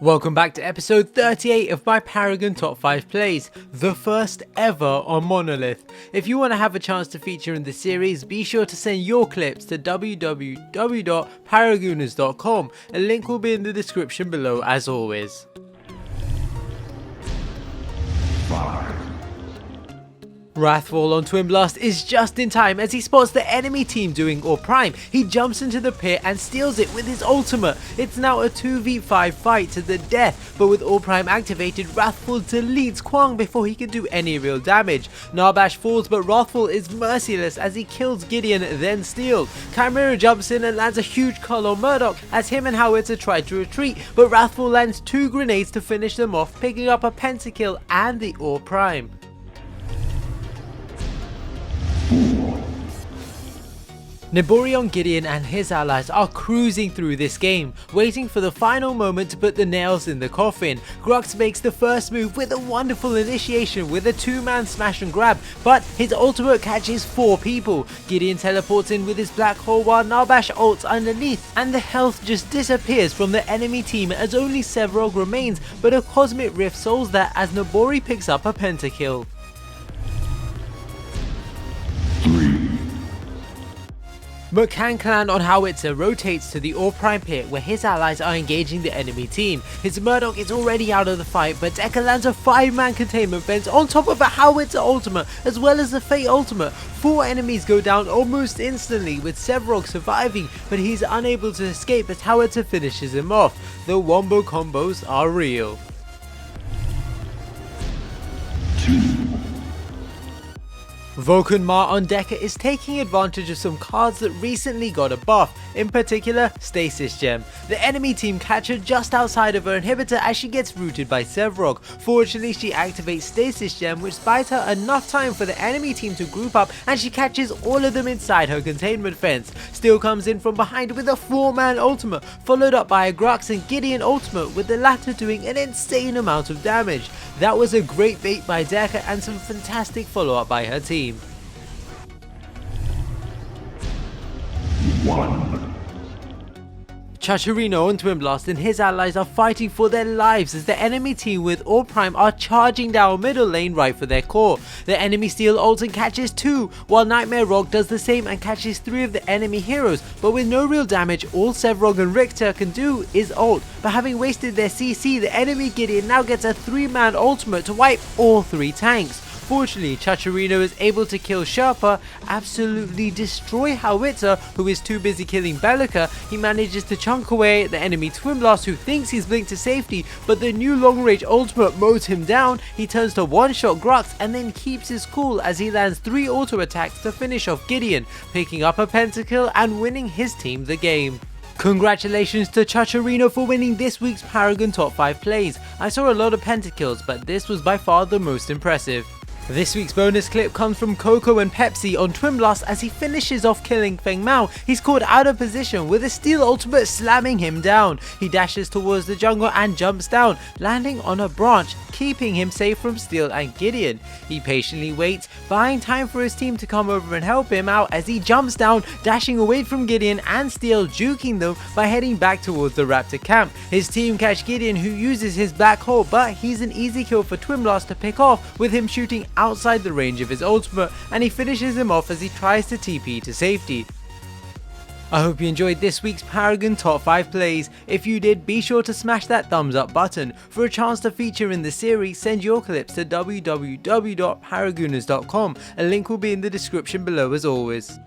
Welcome back to episode 38 of my Paragon Top 5 Plays, the first ever on Monolith. If you want to have a chance to feature in the series, be sure to send your clips to www.paragoners.com. A link will be in the description below as always. Wrathfall on Twin Blast is just in time as he spots the enemy team doing Ore Prime. He jumps into the pit and steals it with his ultimate. It's now a 2v5 fight to the death, but with Ore Prime activated, Wrathfall deletes Kwang before he can do any real damage. Narbash falls, but Wrathfall is merciless as he kills Gideon then steals. Chimera jumps in and lands a huge cull on Murdoch as him and Howitzer try to retreat, but Wrathfall lands 2 grenades to finish them off, picking up a pentakill and the Ore Prime. Niborion Gideon and his allies are cruising through this game, waiting for the final moment to put the nails in the coffin. Grux makes the first move with a wonderful initiation with a 2-man smash and grab, but his ultimate catches 4 people. Gideon teleports in with his black hole while Narbash ults underneath, and the health just disappears from the enemy team as only Sevrog remains, but a Cosmic Rift solves that as Nibori picks up a pentakill. McCann clan on Howitzer rotates to the Ore Prime pit where his allies are engaging the enemy team. His Murdoch is already out of the fight, but Decker lands a 5-man containment fence on top of a Howitzer ultimate as well as the Fate ultimate. 4 enemies go down almost instantly with Sevrog surviving, but he's unable to escape as Howitzer finishes him off. The wombo combos are real. Vulcan Ma on Decker is taking advantage of some cards that recently got a buff, in particular Stasis Gem. The enemy team catch her just outside of her inhibitor as she gets routed by Sevrog. Fortunately, she activates Stasis Gem, which buys her enough time for the enemy team to group up, and she catches all of them inside her containment fence. Steel comes in from behind with a 4-man ultimate, followed up by a Grux and Gideon ultimate, with the latter doing an insane amount of damage. That was a great bait by Decker and some fantastic follow-up by her team. Chacharino and Twin Blast and his allies are fighting for their lives as the enemy team with Ore Prime are charging down middle lane right for their core. The enemy Steel ults and catches 2, while Nightmare Rock does the same and catches 3 of the enemy heroes, but with no real damage, all Sevrog and Richter can do is ult. But having wasted their CC, the enemy Gideon now gets a 3-man ultimate to wipe all 3 tanks. Fortunately, Chacharino is able to kill Sherpa, absolutely destroy Howitzer, who is too busy killing Bellica. He manages to chunk away the enemy Twin Blast, who thinks he's blinked to safety, but the new long range ultimate mows him down. He turns to one-shot Grux and then keeps his cool as he lands 3 auto attacks to finish off Gideon, picking up a pentakill and winning his team the game. Congratulations to Chacharino for winning this week's Paragon Top 5 Plays. I saw a lot of pentakills, but this was by far the most impressive. This week's bonus clip comes from Coco and Pepsi on Twin Blast as he finishes off killing Feng Mao. He's caught out of position with a steel ultimate slamming him down. He dashes towards the jungle and jumps down, landing on a branch, keeping him safe from Steel and Gideon. He patiently waits, buying time for his team to come over and help him out as he jumps down, dashing away from Gideon and Steel, juking them by heading back towards the Raptor camp. His team catch Gideon, who uses his black hole, but he's an easy kill for Twin Blast to pick off with him shooting outside the range of his ultimate, and he finishes him off as he tries to TP to safety. I hope you enjoyed this week's Paragon Top 5 Plays. If you did, be sure to smash that thumbs up button. For a chance to feature in the series, send your clips to www.paragoners.com. A link will be in the description below as always.